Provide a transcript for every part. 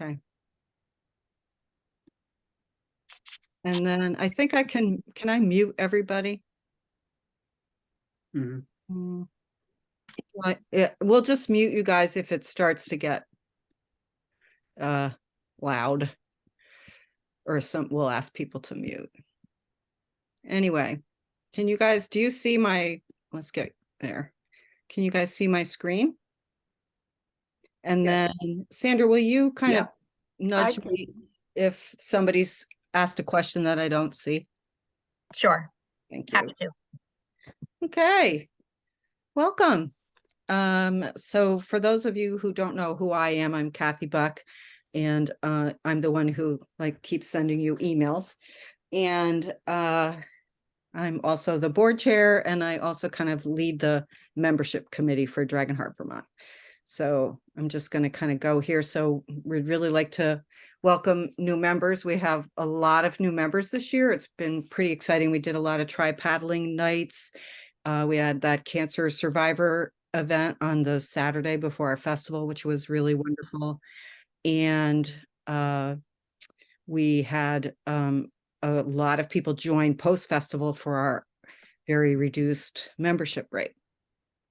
Okay. And then I think can I mute everybody? Mhm. We'll just mute you guys if it starts to get loud, or we'll ask people to mute. Anyway, do you see let's get there. Can you guys see my screen? And Yes. then Sandra, will you kind of Yep. nudge me if somebody's asked a question that I don't see? Sure. Thank you. Happy to. Okay. Welcome. So for those of you who don't know who I am, I'm Kathy Buck, and I'm the one who keeps sending you emails. And I'm also the board chair, and I also kind of lead the membership committee for Dragonheart Vermont. So I'm just going to kind of go here. So we'd really like to welcome new members. We have a lot of new members this year. It's been pretty exciting. We did a lot of tri-paddling nights. We had that cancer survivor event on the Saturday before our festival, which was really wonderful. And we had a lot of people join post-festival for our very reduced membership rate.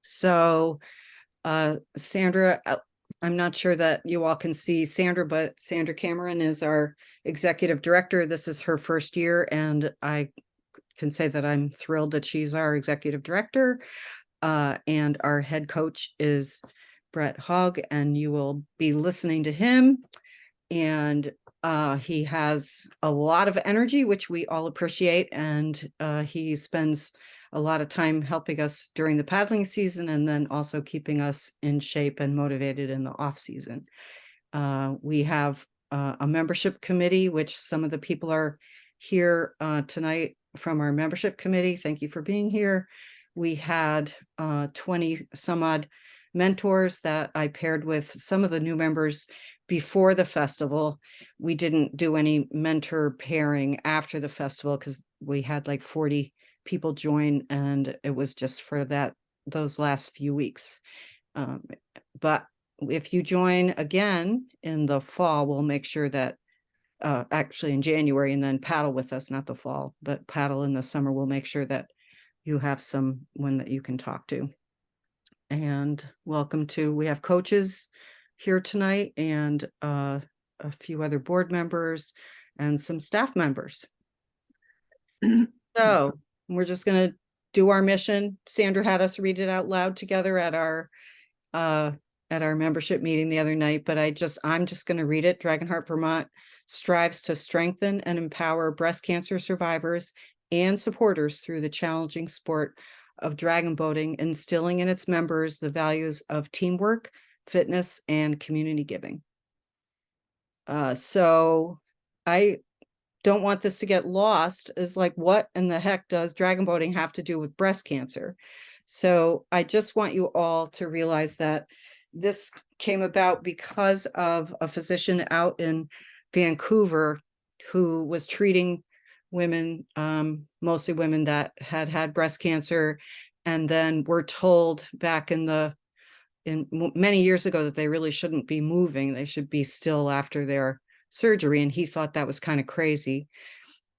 So Sandra, I'm not sure that you all can see Sandra, but Sandra Cameron is our executive director. This is her first year, and I can say that I'm thrilled that she's our executive director. And our head coach is Brett Hogg, and you will be listening to him. And he has a lot of energy, which we all appreciate. And he spends a lot of time helping us during the paddling season, and then also keeping us in shape and motivated in the off season. We have a membership committee, which some of the people are here tonight from our membership committee. Thank you for being here. We had 20 some odd mentors that I paired with some of the new members before the festival. We didn't do any mentor pairing after the festival because we had 40 people join, and it was just for those last few weeks. But if you join again in the fall, we'll make sure that actually in January, and then paddle with us, not the fall, but paddle in the summer, we'll make sure that you have someone that you can talk to. And we have coaches here tonight, and a few other board members and some staff members. So we're just going to do our mission. Sandra had us read it out loud together at our membership meeting the other night, but I'm just going to read it. Dragonheart Vermont strives to strengthen and empower breast cancer survivors and supporters through the challenging sport of dragon boating, instilling in its members the values of teamwork, fitness, and community giving. So I don't want this to get lost as what in the heck does dragon boating have to do with breast cancer? So I just want you all to realize that this came about because of a physician out in Vancouver who was treating women, mostly women that had breast cancer, and then were told back in many years ago that they really shouldn't be moving. They should be still after their surgery. And he thought that was kind of crazy.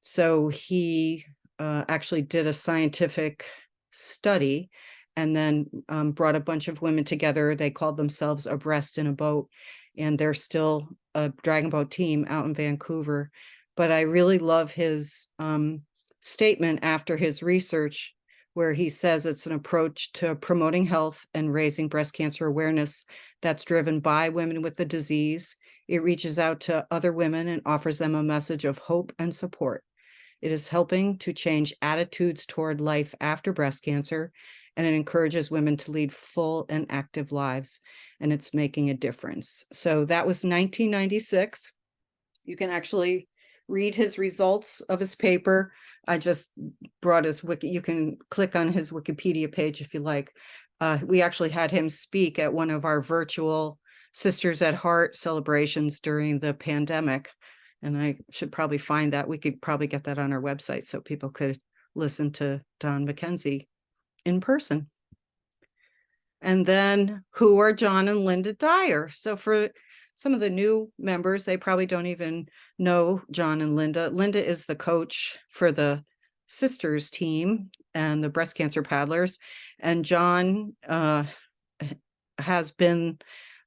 So he actually did a scientific study, and then brought a bunch of women together. They called themselves A Breast in a Boat, and they're still a dragon boat team out in Vancouver. But I really love his statement after his research, where he says it's an approach to promoting health and raising breast cancer awareness that's driven by women with the disease. It reaches out to other women and offers them a message of hope and support. It is helping to change attitudes toward life after breast cancer, and it encourages women to lead full and active lives, and it's making a difference. So that was 1996. You can actually read his results of his paper. I just brought his wiki. You can click on his Wikipedia page if you like. We actually had him speak at one of our virtual Sisters at Heart celebrations during the pandemic. And I should probably find that. We could probably get that on our website so people could listen to Don McKenzie in person. And then who are John and Linda Dyer? So for some of the new members, they probably don't even know John and Linda. Linda is the coach for the sisters team and the breast cancer paddlers. And John has been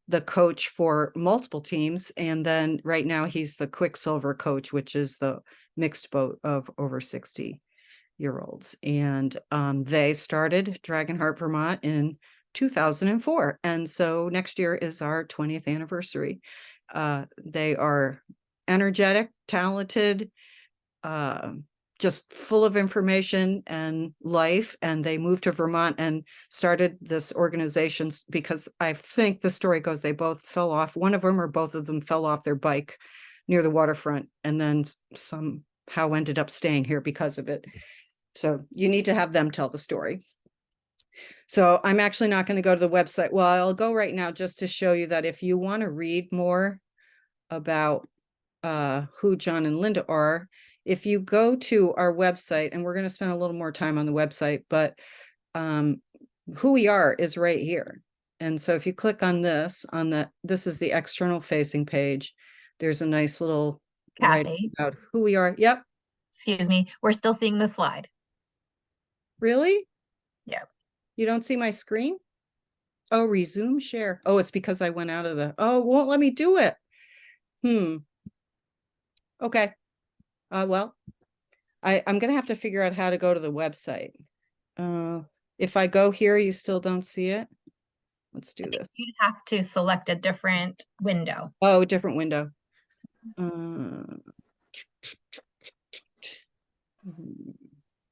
the coach for multiple teams. And then right now he's the Quicksilver coach, which is the mixed boat of over 60-year-olds. And they started Dragonheart Vermont in 2004. And so next year is our 20th anniversary. They are energetic, talented, just full of information and life. And they moved to Vermont and started this organization because I think the story goes they both fell off. One of them or both of them fell off their bike near the waterfront and then somehow ended up staying here because of it. So you need to have them tell the story. So I'm actually not going to go to the website. Well, I'll go right now just to show you that if you want to read more about who John and Linda are, if you go to our website, and we're going to spend a little more time on the website, but who we are is right here. And so if you click on this, this is the external facing page. There's a nice little writing about who we are. Yep. Excuse me. We're still seeing the slide. Really? Yeah. You don't see my screen? Oh, resume share. Oh, it's because I went out of it won't let me do it. Okay. Well, I'm going to have to figure out how to go to the website. If I go here, you still don't see it? Let's do this. You'd have to select a different window. Oh, different window.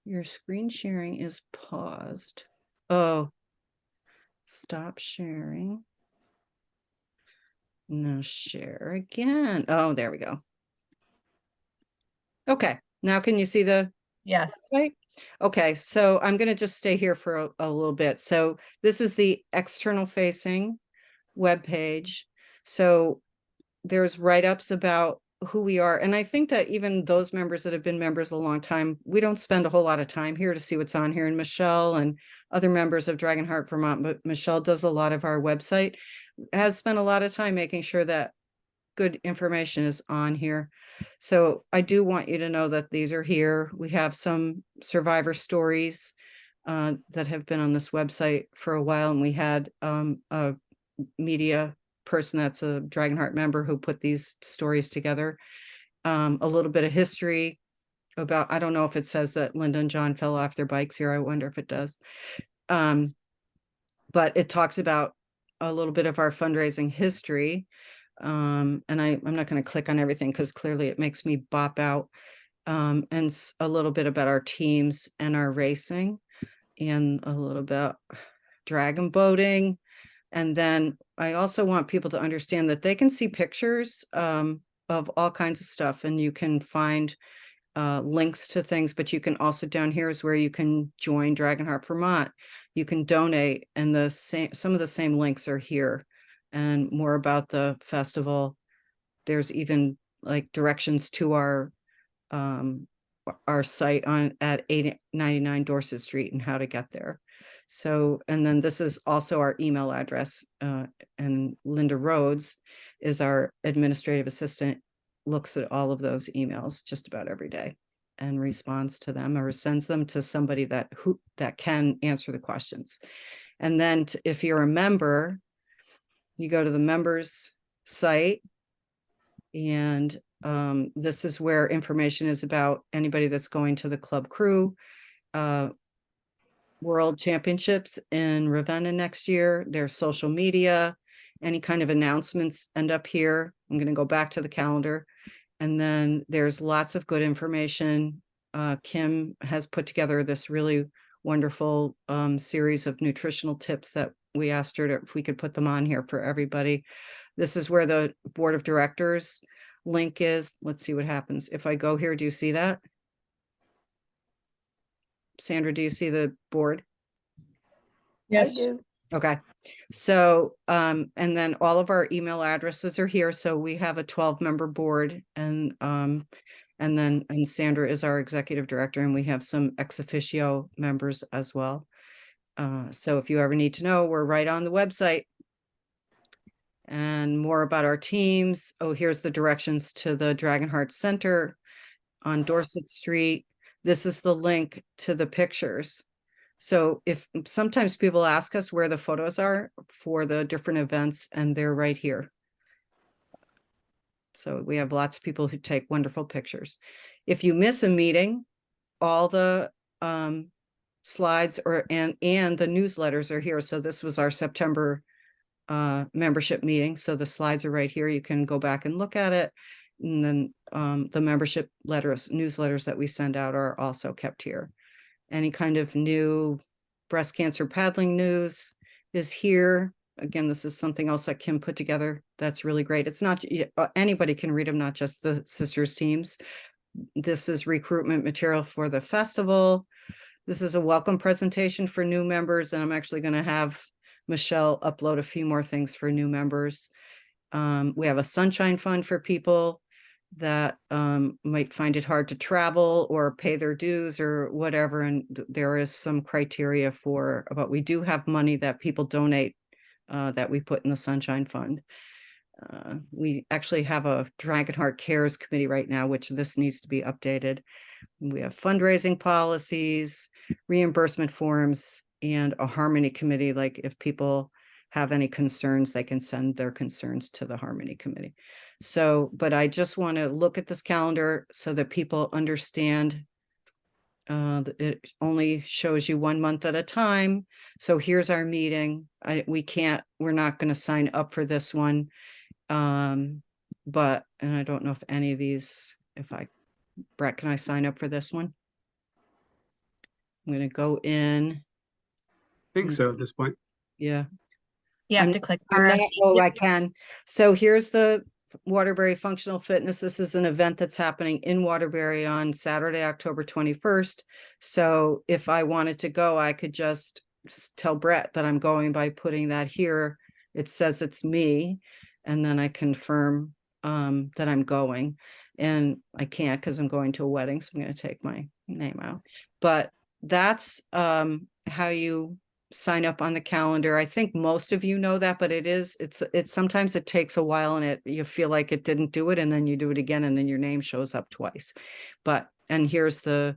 Your screen sharing is paused. Oh, stop sharing. No, share again. Oh, there we go. Okay, now can you see the website? Okay, so I'm going to just stay here for a little bit. So this is the external facing web page. So there's write-ups about who we are. And I think that even those members that have been members a long time, we don't spend a whole lot of time here to see what's on here. And Michelle and other members of Dragonheart Vermont, but Michelle does a lot of our website, has spent a lot of time making sure that good information is on here. So I do want you to know that these are here. We have some survivor stories that have been on this website for a while. And we had a media person that's a Dragonheart member who put these stories together. A little bit of history about, I don't know if it says that Linda and John fell off their bikes here. I wonder if it does. But it talks about a little bit of our fundraising history. And I'm not going to click on everything because clearly it makes me bop out. And a little bit about our teams and our racing, and a little bit dragon boating. And then I also want people to understand that they can see pictures of all kinds of stuff, and you can find links to things, but you can also, down here is where you can join Dragonheart Vermont. You can donate, and some of the same links are here, and more about the festival. There's even like directions to our site at 899 Dorset Street and how to get there. So, and then this is also our email address, and Linda Rhodes is our administrative assistant, looks at all of those emails just about every day and responds to them or sends them to somebody that can answer the questions. And then if you're a member, you go to the members site, and this is where information is about anybody that's going to the club crew World Championships in Ravenna next year. Their social media, any kind of announcements end up here. I'm going to go back to the calendar. And then there's lots of good information. Kim has put together this really wonderful series of nutritional tips that we asked her if we could put them on here for everybody. This is where the board of directors link is. Let's see what happens. If I go here, do you see that? Sandra, do you see the board? Yes. I do. Okay. So, and then all of our email addresses are here. So we have a 12-member board, and Sandra is our executive director, and we have some ex officio members as well. So if you ever need to know, we're right on the website. and more about our teams. Oh, here's the directions to the Dragonheart Center on Dorset Street. This is the link to the pictures. So if sometimes people ask us where the photos are for the different events, and they're right here. So we have lots of people who take wonderful pictures. If you miss a meeting, all the slides and the newsletters are here. So this was our September membership meeting. So the slides are right here. You can go back and look at it. And then the membership newsletters that we send out are also kept here. Any kind of new breast cancer paddling news is here. Again, this is something else that Kim put together. That's really great. It's not anybody can read them, not just the sisters teams. This is recruitment material for the festival. This is a welcome presentation for new members, and I'm actually going to have Michelle upload a few more things for new members. We have a sunshine fund for people that might find it hard to travel or pay their dues or whatever, and there is some criteria for, but we do have money that people donate that we put in the sunshine fund. We actually have a Dragonheart Cares committee right now, which this needs to be updated. We have fundraising policies, reimbursement forms, and a harmony committee. Like if people have any concerns, they can send their concerns to the harmony committee. So, but I just want to look at this calendar so that people understand it only shows you 1 month at a time. So here's our meeting. We're not going to sign up for this one. But, and I don't know if any of these, Brett, can I sign up for this one? I'm going to go in. I think so at this point. Yeah. You have I'm- to click I'm not, oh, RSVP. I can. So here's the Waterbury Functional Fitness. This is an event that's happening in Waterbury on Saturday, October 21st. So if I wanted to go, I could just tell Brett that I'm going by putting that here. It says it's me, and then I confirm that I'm going. And I can't because I'm going to a wedding, so I'm going to take my name out. But that's how you sign up on the calendar. I think most of you know that, but it's sometimes it takes a while, and you feel like it didn't do it, and then you do it again, and then your name shows up twice. And here's the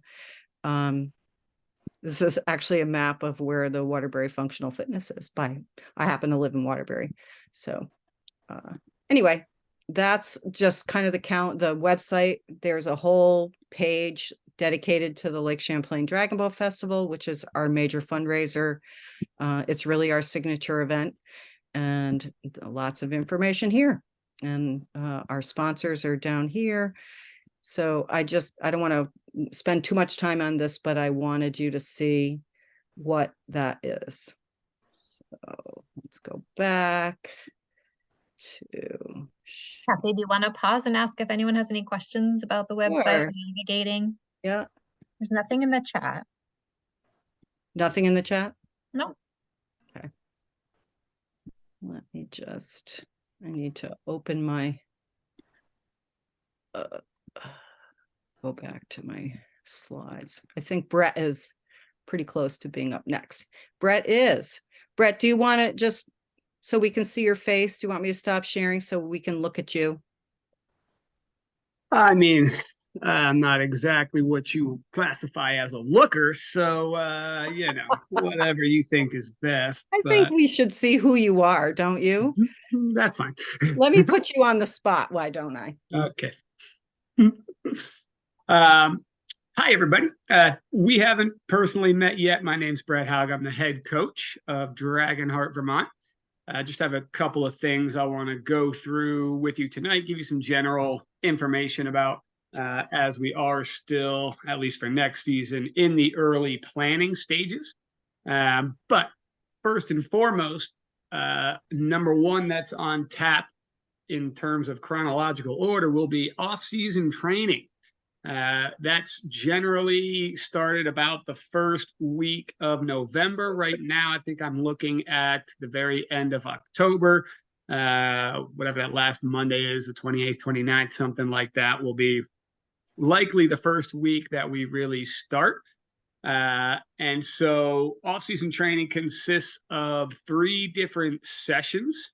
this is actually a map of where the Waterbury Functional Fitness is. I happen to live in Waterbury. So anyway, that's just kind of the website. There's a whole page dedicated to the Lake Champlain Dragon Boat Festival, which is our major fundraiser. It's really our signature event, and lots of information here. And our sponsors are down here. So I don't want to spend too much time on this, but I wanted you to see what that is. So let's go back to Kathy, do you want to pause and ask if anyone has any questions about the website Sure. or navigating? Yeah. There's nothing in the chat. Nothing in the chat? No. Okay. Let me I need to open my, go back to my slides. I think Brett is pretty close to being up next. Brett, do you want to just, so we can see your face? Do you want me to stop sharing so we can look at you? I mean, I'm not exactly what you classify as a looker, so whatever you think is best. I think we should see who you are, don't you? That's fine. Let me put you on the spot. Why don't I? Okay. Hi, everybody. We haven't personally met yet. My name's Brett Haug. I'm the head coach of Dragonheart Vermont. I just have a couple of things I want to go through with you tonight, give you some general information about as we are still, at least for next season, in the early planning stages. But first and foremost, number one that's on tap in terms of chronological order will be off-season training. That's generally started about the first week of November. Right now, I think I'm looking at the very end of October. Whatever that last Monday is, the 28th, 29th, something like that will be likely the first week that we really start. And so off-season training consists of 3 different sessions.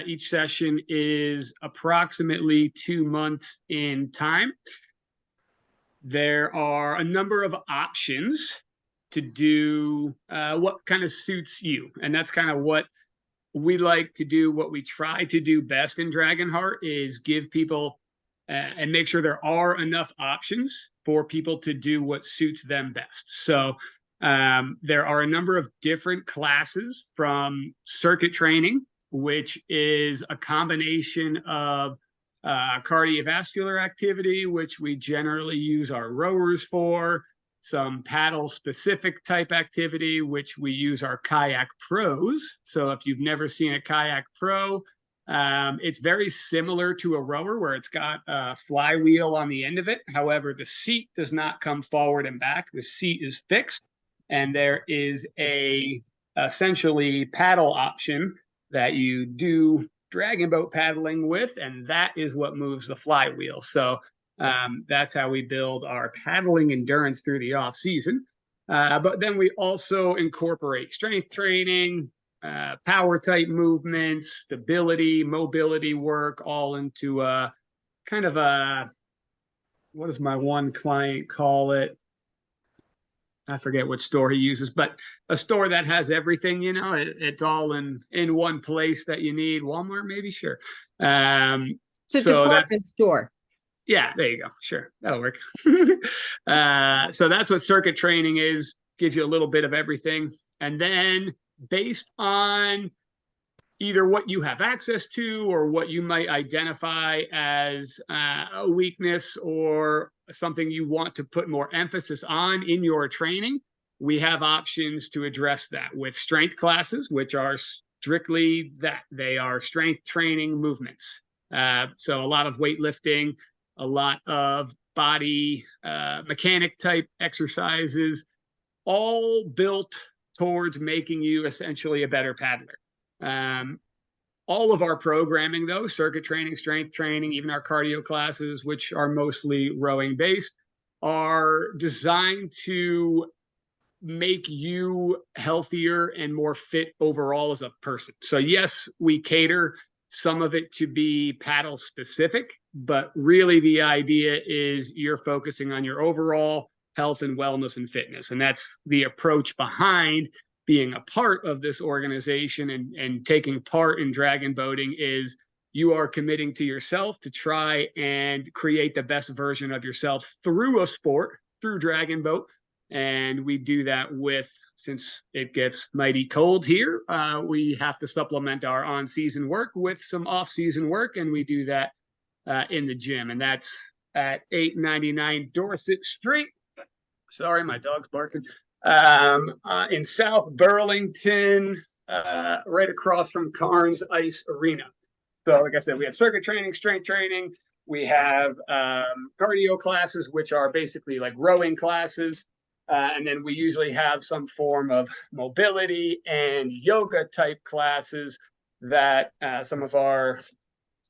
Each session is approximately 2 months in time. There are a number of options to do what kind of suits you. And that's kind of what we like to do. What we try to do best in Dragonheart is give people and make sure there are enough options for people to do what suits them best. So there are a number of different classes, from circuit training, which is a combination of cardiovascular activity, which we generally use our rowers for, some paddle specific type activity, which we use our kayak pros. So if you've never seen a kayak pro, it's very similar to a rower, where it's got a flywheel on the end of it. However, the seat does not come forward and back. The seat is fixed, and there is a essentially paddle option that you do dragon boat paddling with, and that is what moves the flywheel. So that's how we build our paddling endurance through the off season. But then we also incorporate strength training, power type movements, stability, mobility work, all into a kind of a, what does my one client call it? I forget what store he uses, but a store that has everything, you know, it's all in one place that you need. Walmart, maybe, sure. It's a So department store. yeah, there you go. Sure, that'll work. So that's what circuit training is. Gives you a little bit of everything. And then based on either what you have access to or what you might identify as a weakness or something you want to put more emphasis on in your training, we have options to address that with strength classes, which are strictly that. They are strength training movements. So a lot of weightlifting, a lot of body mechanic type exercises, all built towards making you essentially a better paddler. All of our programming, though, circuit training, strength training, even our cardio classes, which are mostly rowing based, are designed to make you healthier and more fit overall as a person. So yes, we cater some of it to be paddle specific, but really the idea is you're focusing on your overall health and wellness and fitness. And that's the approach behind being a part of this organization and taking part in dragon boating. Is you are committing to yourself to try and create the best version of yourself through a sport, through dragon boat. And we do that with, since it gets mighty cold here, we have to supplement our on-season work with some off-season work, and we do that in the gym. And that's at 899 Dorset Street. Sorry, my dog's barking. In South Burlington, right across from Carnes Ice Arena. So like I said, we have circuit training, strength training. We have cardio classes, which are basically like rowing classes. And then we usually have some form of mobility and yoga type classes that some of our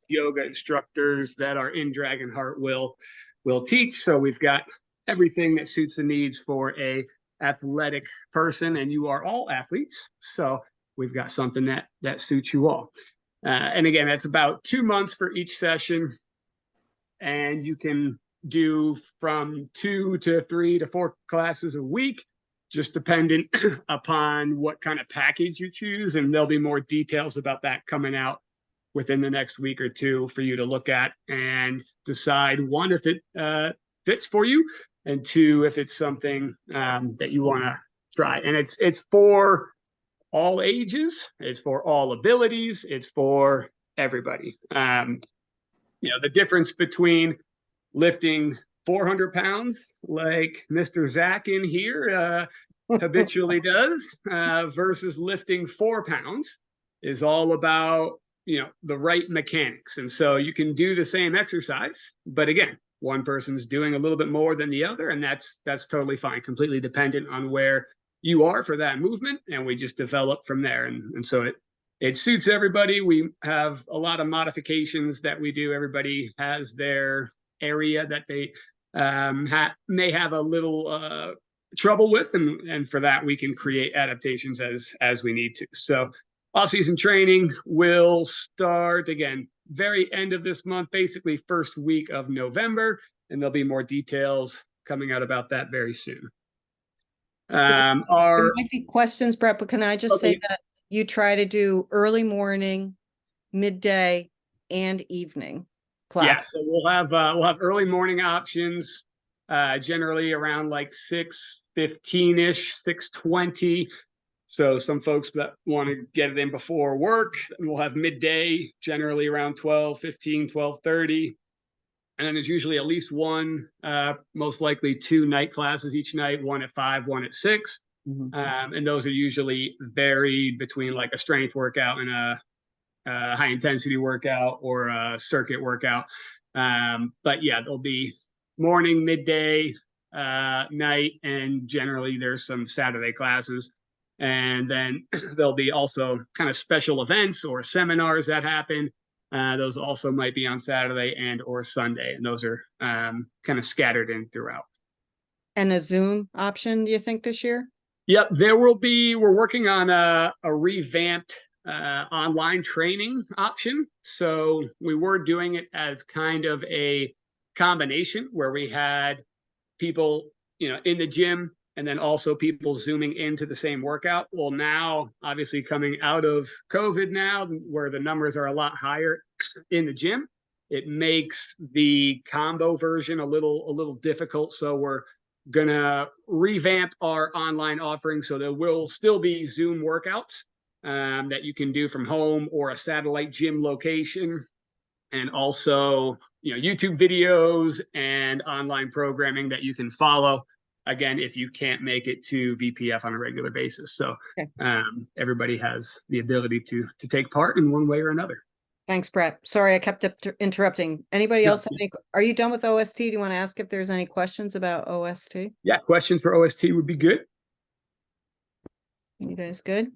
yoga instructors that are in Dragonheart will teach. So we've got everything that suits the needs for a athletic person, and you are all athletes. So we've got something that suits you all. And again, that's about 2 months for each session. And you can do from 2 to 3 to 4 classes a week, just dependent upon what kind of package you choose. And there'll be more details about that coming out within the next week or two for you to look at and decide, one, if it fits for you, and 2, if it's something that you want to try. And it's for all ages, it's for all abilities, it's for everybody. You know, the difference between lifting 400 pounds like Mr. Zach in here habitually does versus lifting 4 pounds is all about, you know, the right mechanics. And so you can do the same exercise, but again, one person's doing a little bit more than the other, and that's totally fine, completely dependent on where you are for that movement, and we just develop from there. And so it suits everybody. We have a lot of modifications that we do. Everybody has their area that they may have a little trouble with, and for that we can create adaptations as we need to. So off-season training will start again very end of this month, basically first week of November, and there'll be more details coming out about that very soon. There might be questions, Brett, but can I just say that you try to do early morning, midday, and evening class? Yeah, so we'll have early morning options, generally around like 6:15-ish, 6:20. So some folks that want to get it in before work, and we'll have midday, generally around 12:15, 12:30. And then there's usually at least one, most likely two night classes each night, one at 5, one at 6. And those are usually varied between like a strength workout and a high intensity workout or a circuit workout. But yeah, there'll be morning, midday, night, and generally there's some Saturday classes. And then there'll be also kind of special events or seminars that happen. Those also might be on Saturday and or Sunday, and those are kind of scattered in throughout. And a Zoom option, do you think, this year? Yep, there will be. We're working on a revamped online training option. So we were doing it as kind of a combination where we had people, in the gym, and then also people zooming into the same workout. Well, now, obviously coming out of COVID now, where the numbers are a lot higher in the gym, it makes the combo version a little difficult. So we're gonna revamp our online offering so there will still be Zoom workouts that you can do from home or a satellite gym location, and also YouTube videos and online programming that you can follow, again, if you can't make it to VPF on a regular basis. So everybody has the ability to take part in one way or another. Thanks, Brett. Sorry, I kept interrupting. Anybody else have any? Are you done with OST? Do you want to ask if there's any questions about OST? Yeah, questions for OST would be good. You guys good?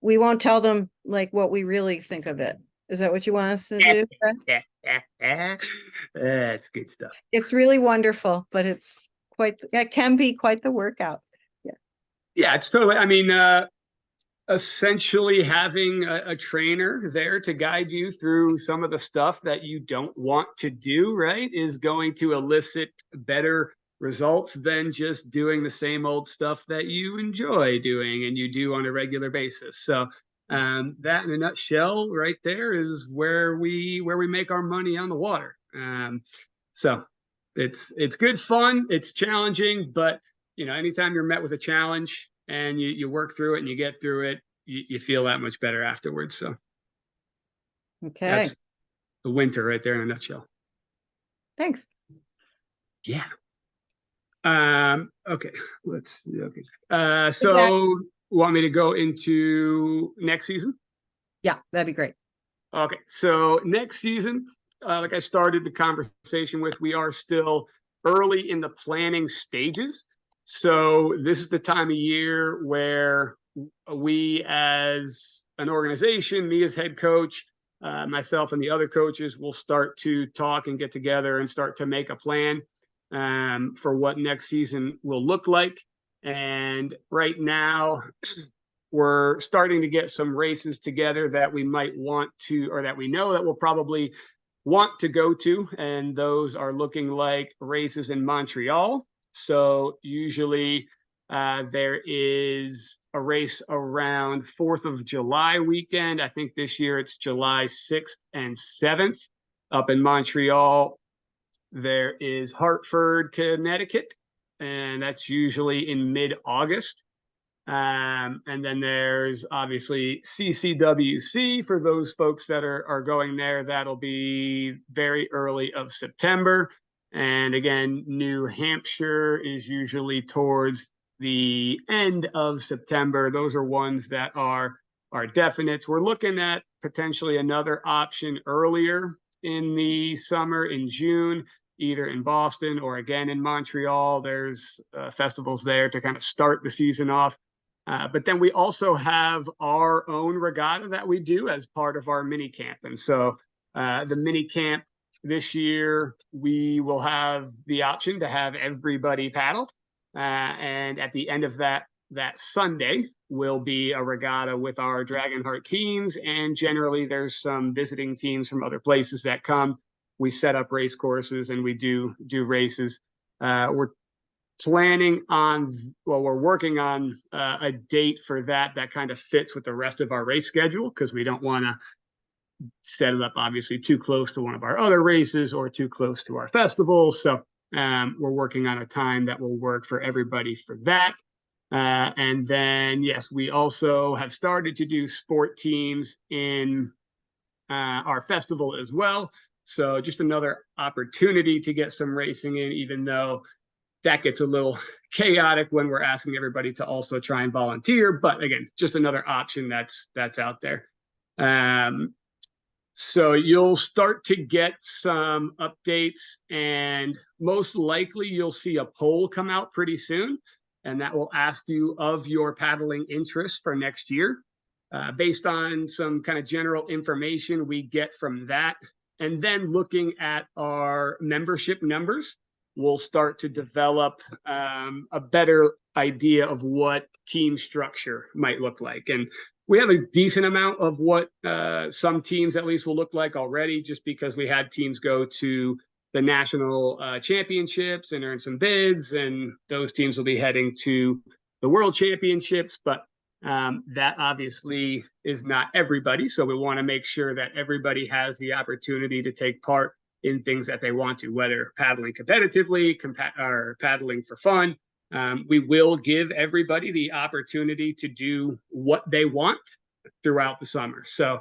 We won't tell them like what we really think of it. Is that what you want us to do, Brett? That's good stuff. It's really wonderful, but it can be quite the workout. Yeah, it's totally, essentially having a trainer there to guide you through some of the stuff that you don't want to do, right, is going to elicit better results than just doing the same old stuff that you enjoy doing and you do on a regular basis. So that in a nutshell right there is where we make our money on the water. So it's good fun, it's challenging, but anytime you're met with a challenge and you work through it and you get through it, you feel that much better afterwards. So okay, that's the winter right there in a nutshell. Thanks. Yeah. Okay, let's see. Okay. So want me to go into next season? Yeah, that'd be great. Okay, so next season, like I started the conversation with, we are still early in the planning stages. So this is the time of year where we as an organization, me as head coach, myself and the other coaches will start to talk and get together and start to make a plan for what next season will look like. And right now, we're starting to get some races together that we might want to, or that we know that we'll probably want to go to. And those are looking like races in Montreal. So usually there is a race around 4th of July weekend. I think this year it's July 6th and 7th up in Montreal. There is Hartford, Connecticut, and that's usually in mid-August. And then there's obviously CCWC for those folks that are going there. That'll be very early of September. And again, New Hampshire is usually towards the end of September. Those are ones that are definites. We're looking at potentially another option earlier in the summer in June, either in Boston or again in Montreal. There's festivals there to kind of start the season off. But then we also have our own regatta that we do as part of our mini camp. And so the mini camp this year we will have the option to have everybody paddle. And at the end of that Sunday will be a regatta with our Dragonheart teams. And generally there's some visiting teams from other places that come. We set up race courses and we do races. We're planning on, well, we're working on a date for that kind of fits with the rest of our race schedule, because we don't want to set it up obviously too close to one of our other races or too close to our festivals. So we're working on a time that will work for everybody for that. And then, yes, we also have started to do sport teams in our festival as well. So just another opportunity to get some racing in, even though that gets a little chaotic when we're asking everybody to also try and volunteer. But again, just another option that's out there. So you'll start to get some updates, and most likely you'll see a poll come out pretty soon, and that will ask you of your paddling interests for next year. Based on some kind of general information we get from that, and then looking at our membership numbers, we'll start to develop a better idea of what team structure might look like. And we have a decent amount of what some teams at least will look like already, just because we had teams go to the national championships and earn some bids, and those teams will be heading to the world championships. But that obviously is not everybody. So we want to make sure that everybody has the opportunity to take part in things that they want to, whether paddling competitively or paddling for fun. We will give everybody the opportunity to do what they want throughout the summer. So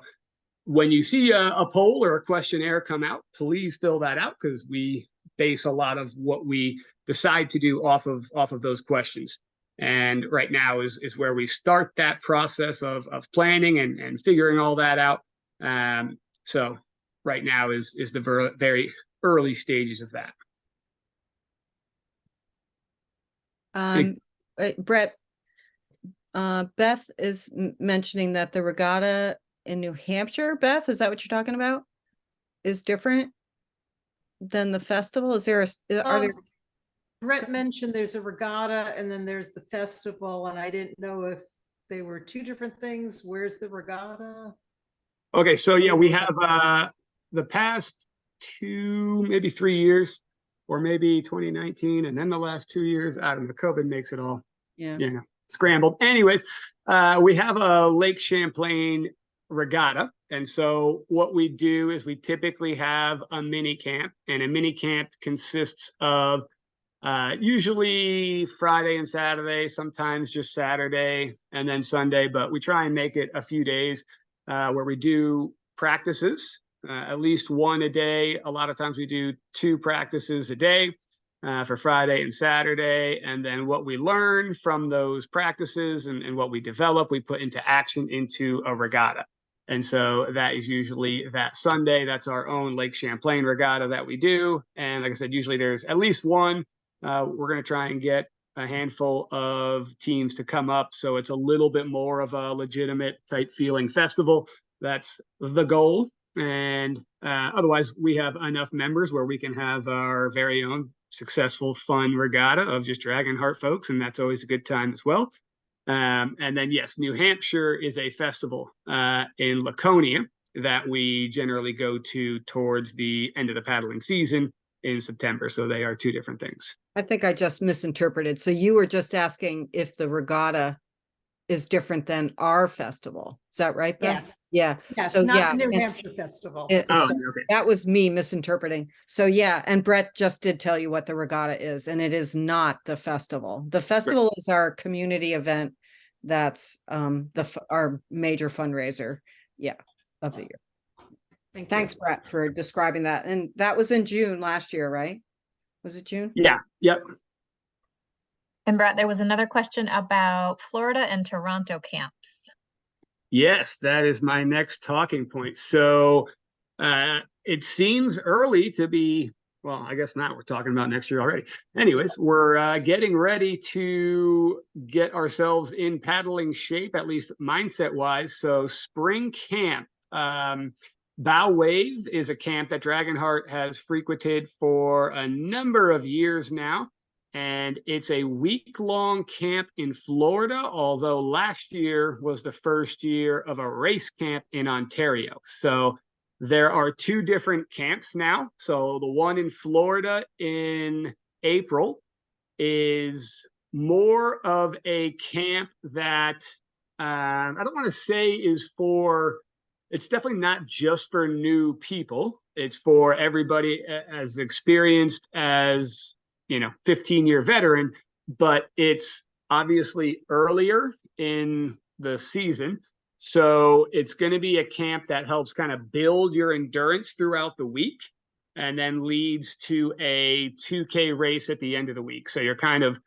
when you see a poll or a questionnaire come out, please fill that out, because we base a lot of what we decide to do off of those questions. And right now is where we start that process of planning and figuring all that out. So right now is the very early stages of that. Brett, Beth is mentioning that the regatta in New Hampshire, Beth, is that what you're talking about? Is different than the festival? Is there are there? Brett mentioned there's a regatta and then there's the festival, and I didn't know if they were two different things. Where's the regatta? Okay, so yeah, we have the past 2, maybe 3 years, or maybe 2019, and then the last 2 years. I don't know. COVID makes it all, scrambled. Anyways, we have a Lake Champlain regatta, and so what we do is we typically have a mini camp, and a mini camp consists of usually Friday and Saturday, sometimes just Saturday and then Sunday, but we try and make it a few days where we do practices, at least one a day. A lot of times we do 2 practices a day for Friday and Saturday. And then what we learn from those practices and what we develop, we put into action into a regatta. And so that is usually that Sunday. That's our own Lake Champlain regatta that we do. And like I said, usually there's at least one. We're going to try and get a handful of teams to come up, so it's a little bit more of a legitimate type feeling festival. That's the goal. And otherwise, we have enough members where we can have our very own successful, fun regatta of just Dragonheart folks, and that's always a good time as well. And then, yes, New Hampshire is a festival in Laconia that we generally go to towards the end of the paddling season in September. So they are 2 different things. I think I just misinterpreted. So you were just asking if the regatta is different than our festival. Is that right, Beth? Yes. Yeah. Yes, So not the New Hampshire Festival. Oh, so okay. that was me misinterpreting. So yeah, and Brett just did tell you what the regatta is, and it is not the festival. The festival is our community event. That's our major fundraiser, of the year. Thanks, Brett, for describing that. And that was in June last year, right? Was it June? Yeah. Yep. And Brett, there was another question about Florida and Toronto camps. Yes, that is my next talking point. So it seems early to be, well, I guess not. We're talking about next year already. Anyways, we're getting ready to get ourselves in paddling shape, at least mindset wise. So spring camp Bow Wave is a camp that Dragonheart has frequented for a number of years now. And it's a week-long camp in Florida, although last year was the first year of a race camp in Ontario. So there are two different camps now. So the one in Florida in April is more of a camp that I don't want to say is for, it's definitely not just for new people. It's for everybody as experienced as, 15-year veteran, but it's obviously earlier in the season. So it's going to be a camp that helps kind of build your endurance throughout the week and then leads to a 2K race at the end of the week. So you're kind of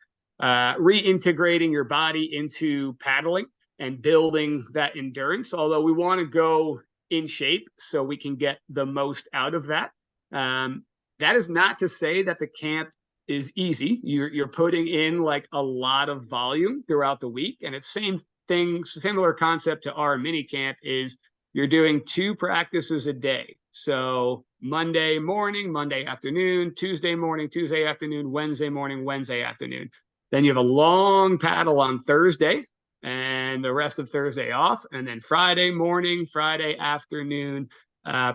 reintegrating your body into paddling and building that endurance, although we want to go in shape so we can get the most out of that. That is not to say that the camp is easy. You're putting in like a lot of volume throughout the week, and it's same thing, similar concept to our mini camp is you're doing 2 practices a day. So Monday morning, Monday afternoon, Tuesday morning, Tuesday afternoon, Wednesday morning, Wednesday afternoon. Then you have a long paddle on Thursday and the rest of Thursday off, and then Friday morning, Friday afternoon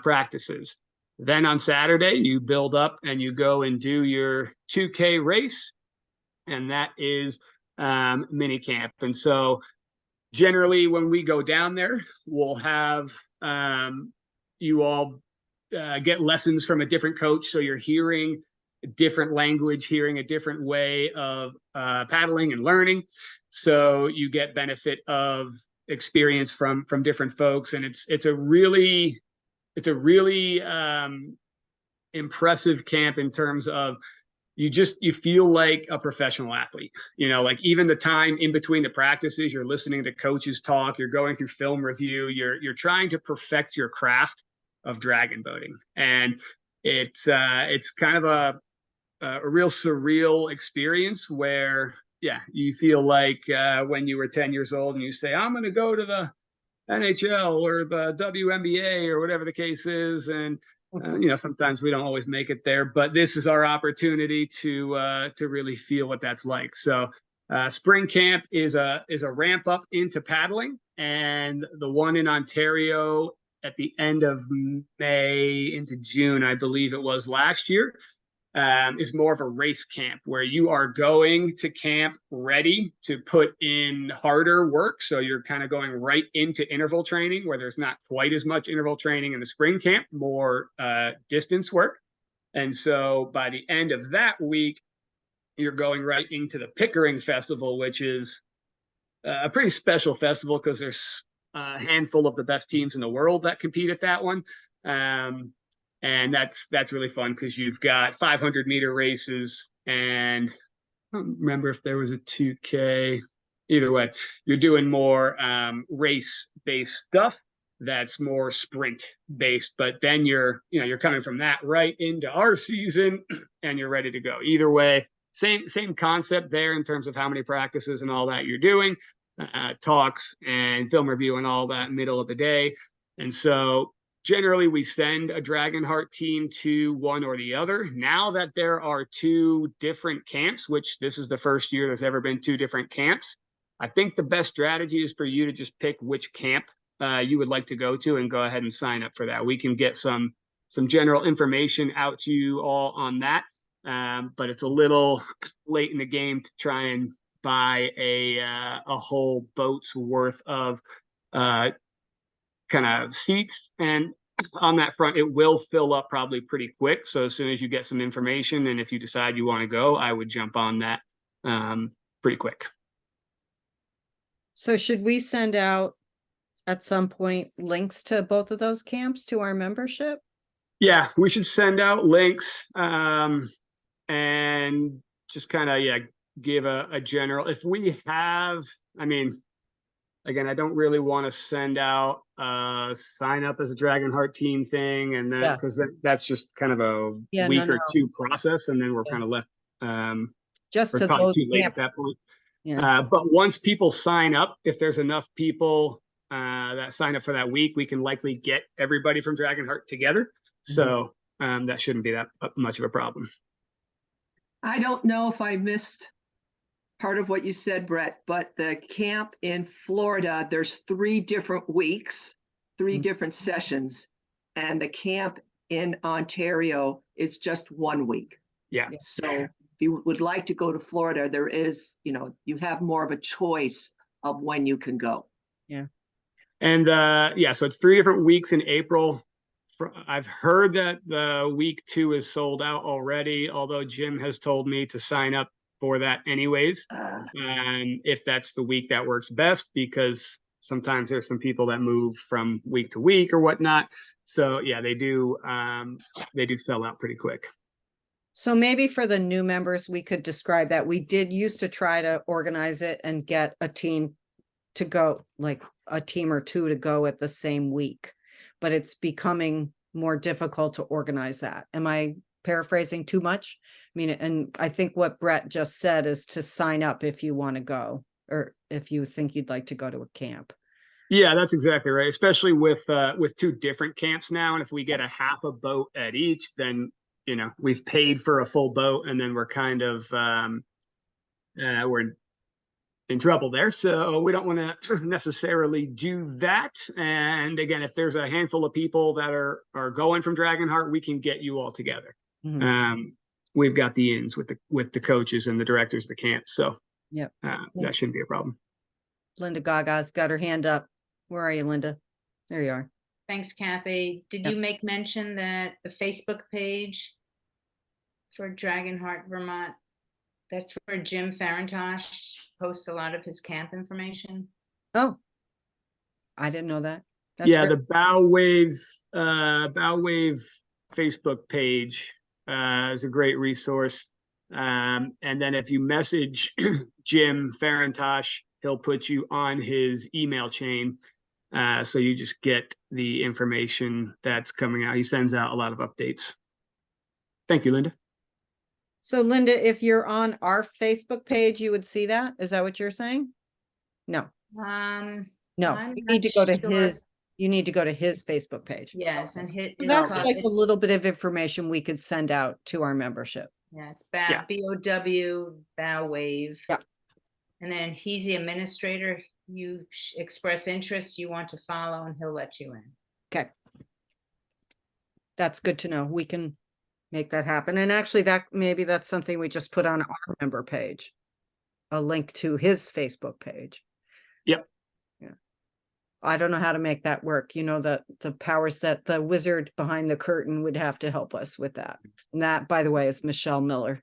practices. Then on Saturday, you build up and you go and do your 2K race, and that is mini camp. And so generally when we go down there, we'll have you all get lessons from a different coach. So you're hearing a different language, hearing a different way of paddling and learning. So you get benefit of experience from different folks. And it's a really impressive camp in terms of you feel like a professional athlete, like even the time in between the practices, you're listening to coaches talk, you're going through film review, you're trying to perfect your craft of dragon boating. And it's kind of a real surreal experience where, you feel like when you were 10 years old and you say, I'm going to go to the NHL or the WNBA or whatever the case is. And, sometimes we don't always make it there, but this is our opportunity to really feel what that's like. So spring camp is a ramp up into paddling, and the one in Ontario at the end of May into June, I believe it was last year, is more of a race camp where you are going to camp ready to put in harder work. So you're kind of going right into interval training where there's not quite as much interval training in the spring camp, more distance work. And so by the end of that week, you're going right into the Pickering Festival, which is a pretty special festival because there's a handful of the best teams in the world that compete at that one. And that's really fun because you've got 500-meter races, and I don't remember if there was a 2K. Either way, you're doing more race-based stuff that's more sprint-based. But then you're coming from that right into our season, and you're ready to go. Either way, same concept there in terms of how many practices and all that you're doing, talks and film review and all that middle of the day. And so generally, we send a Dragonheart team to one or the other. Now that there are 2 different camps, which this is the first year there's ever been 2 different camps, I think the best strategy is for you to just pick which camp you would like to go to and go ahead and sign up for that. We can get some general information out to you all on that, but it's a little late in the game to try and buy a whole boat's worth of kind of seats. And on that front, it will fill up probably pretty quick. So as soon as you get some information, and if you decide you want to go, I would jump on that pretty quick. So should we send out at some point links to both of those camps to our membership? Yeah, we should send out links and just kind of, give a general, if we have, again, I don't really want to send out sign up as a Dragonheart team thing, and then because that's just kind of a week or 2 process, and then we're kind of left just to probably those too late at that point. Yeah. But once people sign up, if there's enough people that sign up for that week, we can likely get everybody from Dragonheart together. So that shouldn't be that much of a problem. I don't know if I missed part of what you said, Brett, but the camp in Florida, there's 3 different weeks, 3 different sessions, and the camp in Ontario is just 1 week. Yeah. So if you would like to go to Florida, there is, you have more of a choice of when you can go. And so it's 3 different weeks in April. I've heard that the week 2 is sold out already, although Jim has told me to sign up for that anyways. If that's the week that works best, because sometimes there's some people that move from week to week or whatnot. So yeah, they do sell out pretty quick. So maybe for the new members, we could describe that. We did used to try to organize it and get a team to go, like a team or 2 to go at the same week, but it's becoming more difficult to organize that. Am I paraphrasing too much? I mean, and I think what Brett just said is to sign up if you want to go, or if you think you'd like to go to a camp. Yeah, that's exactly right. Especially with 2 different camps now. And if we get a half a boat at each, then, we've paid for a full boat, and then we're kind of, we're in trouble there. So we don't want to necessarily do that. And again, if there's a handful of people that are going from Dragonheart, we can get you all together. We've got the ins with the coaches and the directors of the camp. So that shouldn't be a problem. Linda Gaga's got her hand up. Where are you, Linda? There you are. Thanks, Kathy. Did you make mention that the Facebook page for Dragonheart Vermont, that's where Jim Farintosh posts a lot of his camp information? Oh, I didn't know that. That's Yeah, great. the Bow Wave Facebook page is a great resource. And then if you message Jim Farintosh, he'll put you on his email chain. So you just get the information that's coming out. He sends out a lot of updates. Thank you, Linda. So Linda, if you're on our Facebook page, you would see that? Is that what you're saying? No, no, I'm you need to go to not sure. you need to go to his Facebook page. Yes, and hit. So that's like a little bit of information we could send out to our membership. Yeah, it's BOW, Bow Wave. Yeah. And then he's the administrator. You express interest, you want to follow, and he'll let you in. Okay. That's good to know. We can make that happen. And actually maybe that's something we just put on our member page, a link to his Facebook page. Yep. Yeah. I don't know how to make that work. The powers that the wizard behind the curtain would have to help us with that. And that, by the way, is Michelle Miller.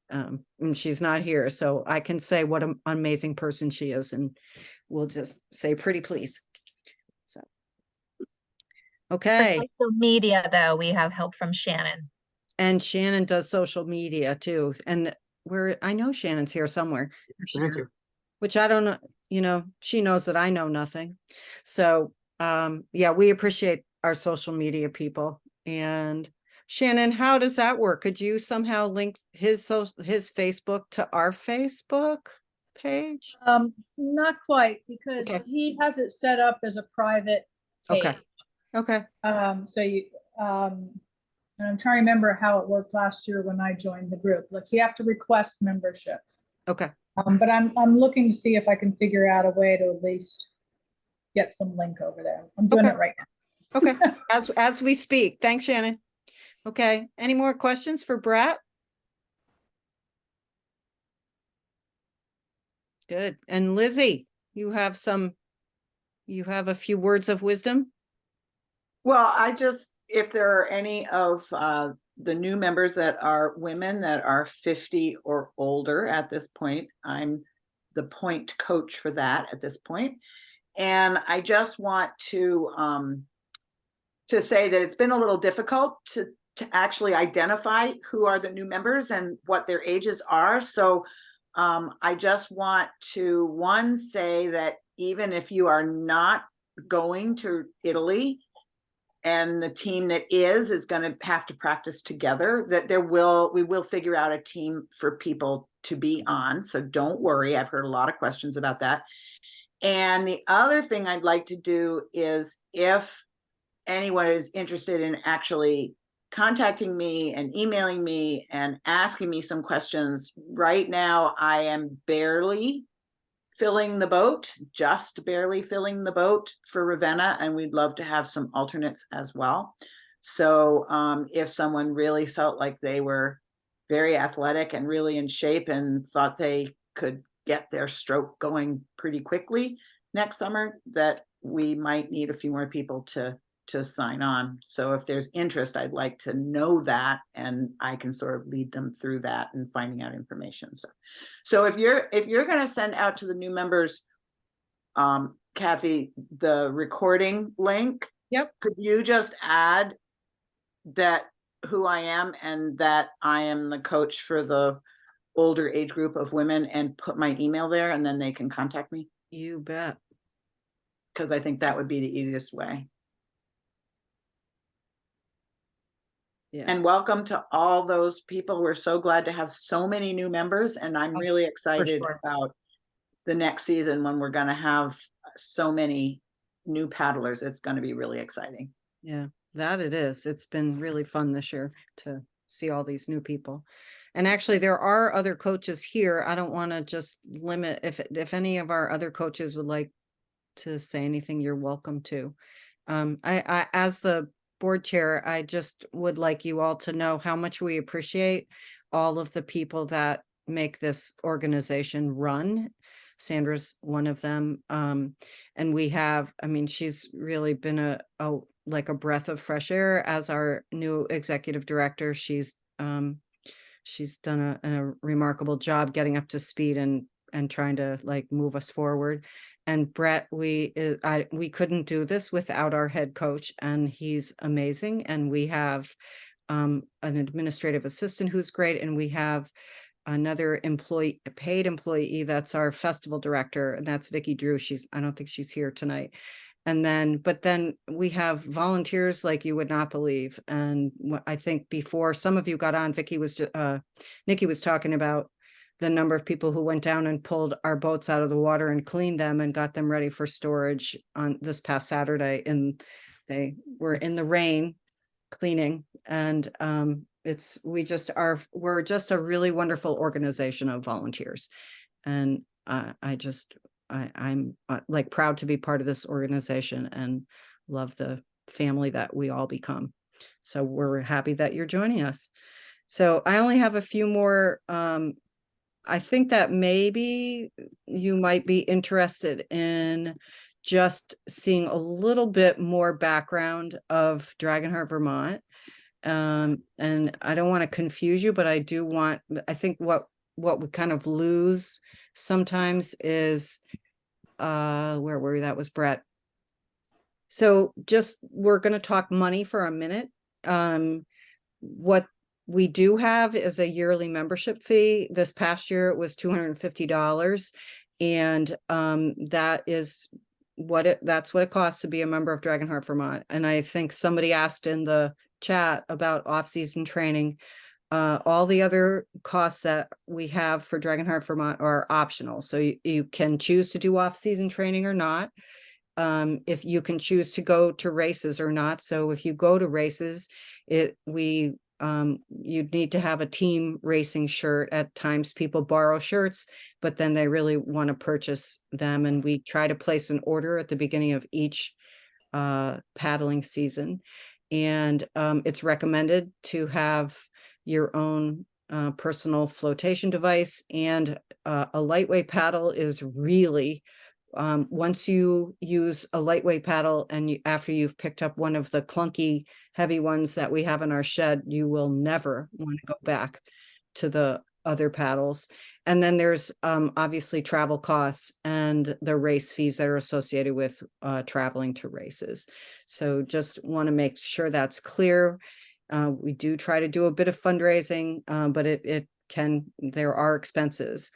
And she's not here, so I can say what an amazing person she is, and we'll just say pretty please. So, okay. For social media, though, we have help from Shannon. And Shannon does social media too. And I know Shannon's here somewhere. Which I don't know, she knows that I know nothing. So we appreciate our social media people. And Shannon, how does that work? Could you somehow link his Facebook to our Facebook page? Not quite, because he has it set up as a private page. Okay. So you and I'm trying to remember how it worked last year when I joined the group. Like, you have to request membership. Okay. But I'm looking to see if I can figure out a way to at least get some link over there. I'm doing it right now. Okay. As we speak. Thanks, Shannon. Okay. Any more questions for Brett? Good. And Lizzie, you have a few words of wisdom? Well, if there are any of the new members that are women that are 50 or older at this point, I'm the point coach for that at this point. And I just want to say that it's been a little difficult to actually identify who are the new members and what their ages are. So I just want to say that even if you are not going to Italy, and the team that is going to have to practice together, that we will figure out a team for people to be on. So don't worry. I've heard a lot of questions about that. And the other thing I'd like to do is, if anyone is interested in actually contacting me and emailing me and asking me some questions, right now I am barely filling the boat, just barely filling the boat for Ravenna, and we'd love to have some alternates as well. So if someone really felt like they were very athletic and really in shape and thought they could get their stroke going pretty quickly next summer, that we might need a few more people to sign on. So if there's interest, I'd like to know that, and I can sort of lead them through that and finding out information. So if you're going to send out to the new members, Kathy, the recording link, Yep. could you just add that who I am and that I am the coach for the older age group of women, and put my email there, and then they can contact me? You bet. Because I think that would be the easiest way. Yeah. And welcome to all those people. We're so glad to have so many new members, and I'm Oh, really excited sure. about the next season when we're going to have so many new paddlers. It's going to be really exciting. Yeah, that it is. It's been really fun this year to see all these new people. And actually, there are other coaches here. I don't want to just limit, if any of our other coaches would like to say anything, you're welcome to. I as the board chair, I just would like you all to know how much we appreciate all of the people that make this organization run. Sandra's one of them. And we have, I mean, she's really been like a breath of fresh air as our new executive director. She's done a remarkable job getting up to speed and trying to like move us forward. And Brett, we couldn't do this without our head coach, and he's amazing. And we have an administrative assistant who's great, and we have another employee, a paid employee, that's our festival director, and that's Vicky Drew. I don't think she's here tonight. But then we have volunteers like you would not believe. And I think before some of you got on, Nikki was talking about the number of people who went down and pulled our boats out of the water and cleaned them and got them ready for storage on this past Saturday. And they were in the rain cleaning. And we're just a really wonderful organization of volunteers. And I'm like proud to be part of this organization and love the family that we all become. So we're happy that you're joining us. So I only have a few more. I think that maybe you might be interested in just seeing a little bit more background of Dragonheart Vermont. And I don't want to confuse you, but I think what we kind of lose sometimes is, where were we? That was Brett. So we're going to talk money for a minute. What we do have is a yearly membership fee. This past year it was $250. And that's what it costs to be a member of Dragonheart Vermont. And I think somebody asked in the chat about off-season training. All the other costs that we have for Dragonheart Vermont are optional. So you can choose to do off-season training or not. If you can choose to go to races or not. So if you go to races, you'd need to have a team racing shirt. At times people borrow shirts, but then they really want to purchase them. And we try to place an order at the beginning of each paddling season. And it's recommended to have your own personal flotation device, and a lightweight paddle is really, once you use a lightweight paddle and after you've picked up one of the clunky heavy ones that we have in our shed, you will never want to go back to the other paddles. And then there's obviously travel costs and the race fees that are associated with traveling to races. So just want to make sure that's clear. We do try to do a bit of fundraising, but there are expenses.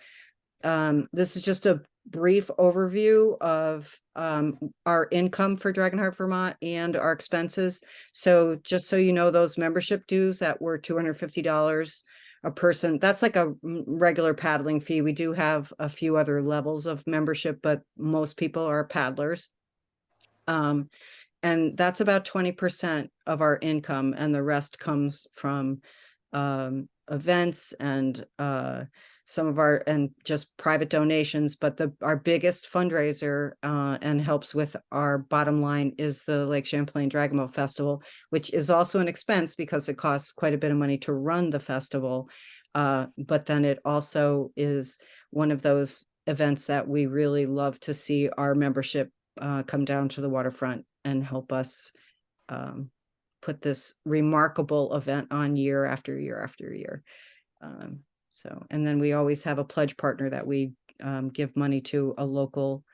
This is just a brief overview of our income for Dragonheart Vermont and our expenses. So just so you know, those membership dues that were $250 a person, that's like a regular paddling fee. We do have a few other levels of membership, but most people are paddlers. And that's about 20% of our income, and the rest comes from events and some of our and just private donations. But our biggest fundraiser and helps with our bottom line is the Lake Champlain Dragon Boat Festival, which is also an expense because it costs quite a bit of money to run the festival. But then it also is one of those events that we really love to see our membership come down to the waterfront and help us put this remarkable event on year after year after year. And then we always have a pledge partner that we give money to, a local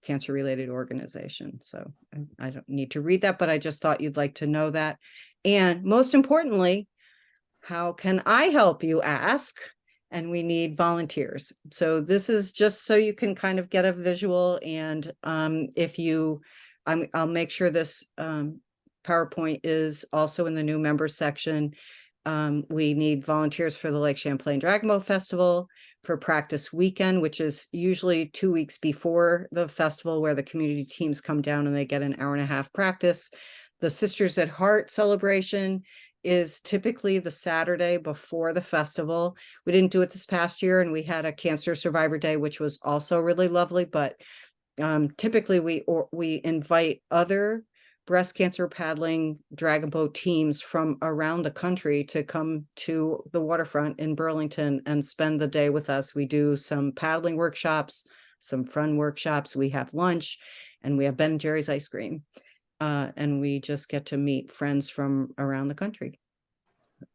cancer related organization. So I don't need to read that, but I just thought you'd like to know that. And most importantly, how can I help, you ask? And we need volunteers. So this is just so you can kind of get a visual. And I'll make sure this PowerPoint is also in the new members section. We need volunteers for the Lake Champlain Dragon Boat Festival, for practice weekend, which is usually 2 weeks before the festival, where the community teams come down and they get an hour and a half practice. The Sisters at Heart celebration is typically the Saturday before the festival. We didn't do it this past year, and we had a Cancer Survivor Day, which was also really lovely. But typically we invite other breast cancer paddling dragon boat teams from around the country to come to the waterfront in Burlington and spend the day with us. We do some paddling workshops, some fun workshops. We have lunch, and we have Ben and Jerry's ice cream. And we just get to meet friends from around the country.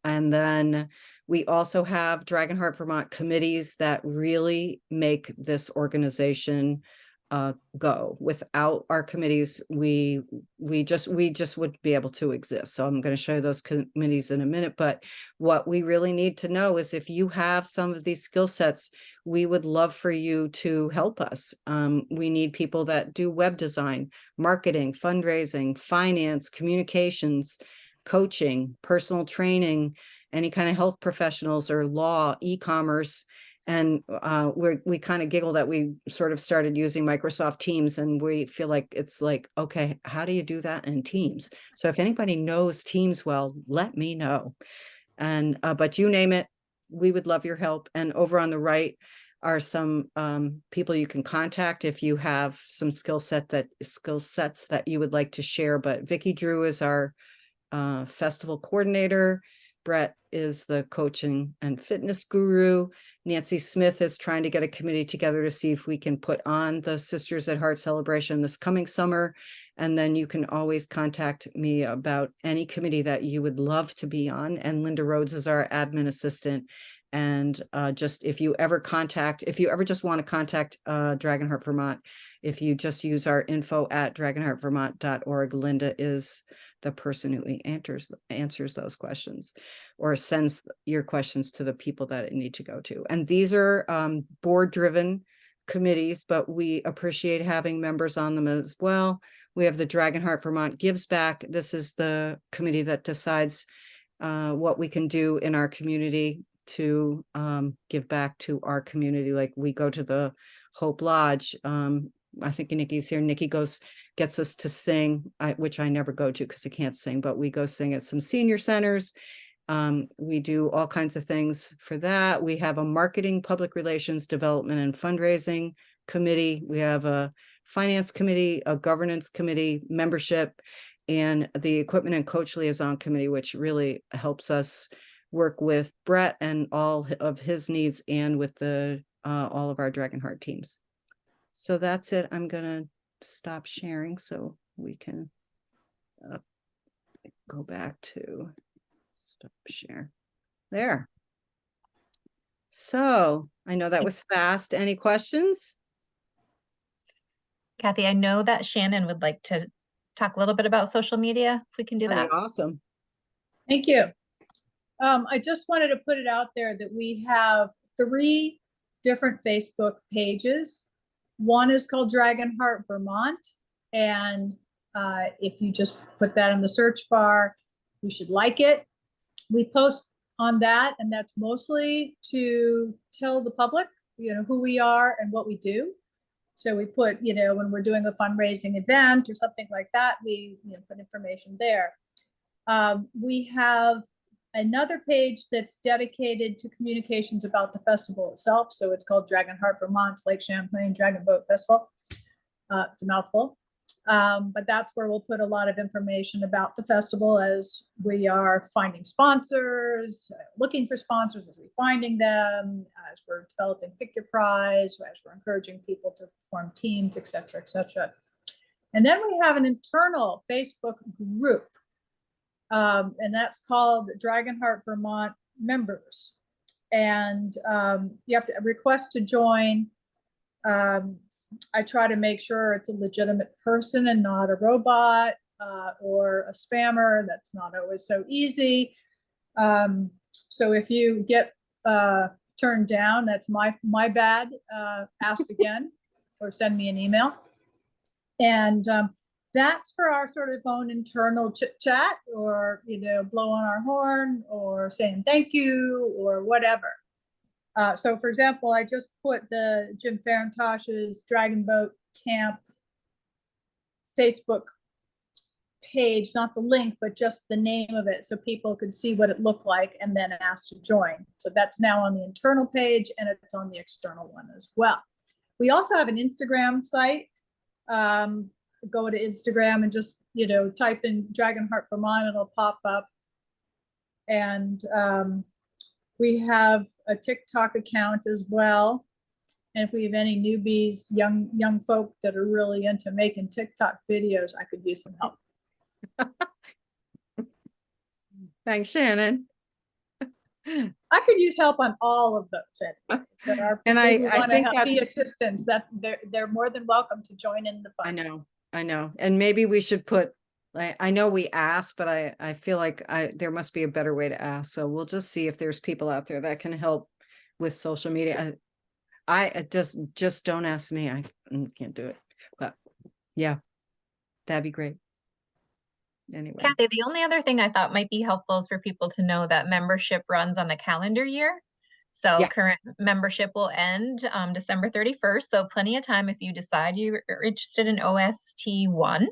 And then we also have Dragonheart Vermont committees that really make this organization go. Without our committees, we just wouldn't be able to exist. So I'm going to show you those committees in a minute. But what we really need to know is, if you have some of these skill sets, we would love for you to help us. We need people that do web design, marketing, fundraising, finance, communications, coaching, personal training, any kind of health professionals, or law, e-commerce. And we kind of giggle that we sort of started using Microsoft Teams, and we feel like it's like, okay, how do you do that in Teams? So if anybody knows Teams well, let me know. And but you name it, we would love your help. And over on the right are some people you can contact if you have some skill sets that you would like to share. But Vicki Drew is our festival coordinator. Brett is the coaching and fitness guru. Nancy Smith is trying to get a committee together to see if we can put on the Sisters at Heart celebration this coming summer. And then you can always contact me about any committee that you would love to be on. And Linda Rhodes is our admin assistant. And just if you ever just want to contact Dragonheart Vermont, if you just use our info@dragonheartvermont.org, Linda is the person who answers those questions, or sends your questions to the people that it need to go to. And these are board-driven committees, but we appreciate having members on them as well. We have the Dragonheart Vermont Gives Back. This is the committee that decides what we can do in our community to give back to our community. Like, we go to the Hope Lodge. I think Nikki's here. Nikki gets us to sing, which I never go to because I can't sing, but we go sing at some senior centers. We do all kinds of things for that. We have a marketing, public relations, development, and fundraising committee. We have a finance committee, a governance committee, membership, and the equipment and coach liaison committee, which really helps us work with Brett and all of his needs, and with all of our Dragonheart teams. So that's it. I'm gonna stop sharing so we can go back to stop share there. So I know that was fast. Any questions? Kathy, I know that Shannon would like to talk a little bit about social media, if we can do That'd that. be awesome. Thank you. I just wanted to put it out there that we have 3 different Facebook pages. One is called Dragonheart Vermont. And if you just put that in the search bar, you should like it. We post on that, and that's mostly to tell the public, who we are and what we do. So we put, when we're doing a fundraising event or something like that, we put information there. We have another page that's dedicated to communications about the festival itself. So it's called Dragonheart Vermont Lake Champlain Dragon Boat Festival. It's a mouthful. But that's where we'll put a lot of information about the festival as we are finding sponsors, looking for sponsors as we're finding them, as we're developing Pick Your Prize, as we're encouraging people to form teams, et cetera, et cetera. And then we have an internal Facebook group, and that's called Dragonheart Vermont Members. And you have to request to join. I try to make sure it's a legitimate person and not a robot or a spammer. That's not always so easy. So if you get turned down, that's my bad. Ask again or send me an email. And that's for our sort of own internal chit chat, or blowing our horn or saying thank you or whatever. So for example, I just put the Jim Farintosh's Dragon Boat Camp Facebook page, not the link, but just the name of it, so people could see what it looked like and then ask to join. So that's now on the internal page, and it's on the external one as well. We also have an Instagram site. Go to Instagram and just type in Dragonheart Vermont, it'll pop up. And we have a TikTok account as well. And if we have any newbies, young folk that are really into making TikTok videos, I could use some help. Thanks, Shannon. I could use help on all of those. Anyways. There are And people who I wanna think help, be that's, assistants, that they're more than welcome to join in the fun. I know. And maybe we should put, I know we asked, but I feel like there must be a better way to ask. So we'll just see if there's people out there that can help with social media. I just don't ask me. I can't do it. But yeah, that'd be great. Anyway. Kathy, the only other thing I thought might be helpful is for people to know that membership runs on the calendar year. So Yeah. current membership will end December 31st. So plenty of time if you decide you're interested in OST 1.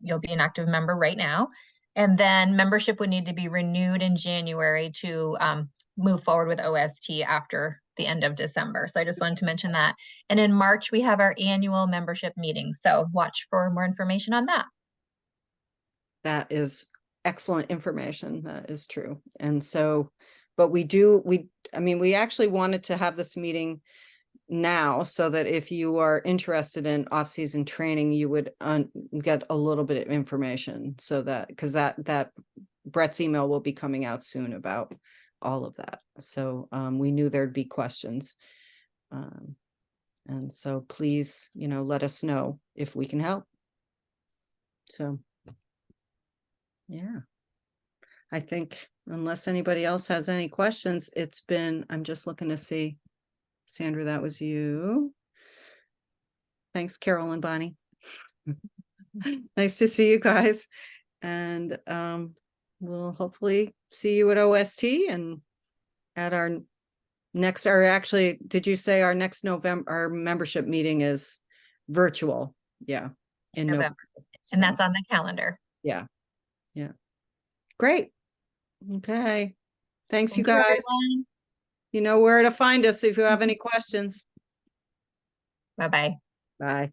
You'll be an active member right now. And then membership would need to be renewed in January to move forward with OST after the end of December. So I just wanted to mention that. And in March, we have our annual membership meeting. So watch for more information on that. That is excellent information. That is true. And so, but we actually wanted to have this meeting now so that if you are interested in off-season training, you would get a little bit of information, so that, because that Brett's email will be coming out soon about all of that. So we knew there'd be questions. And so please, let us know if we can help. So yeah, I think unless anybody else has any questions, I'm just looking to see. Sandra, that was you. Thanks, Carol and Bonnie. Nice to see you guys. And we'll hopefully see you at OST and at our next, or actually, did you say our next November, our membership meeting is virtual? Yeah. In November. And that's on the calendar. Yeah. Yeah. Great. Okay. Thanks, Thank you guys. everyone. You know where to find us if you have any questions. Bye-bye. Bye.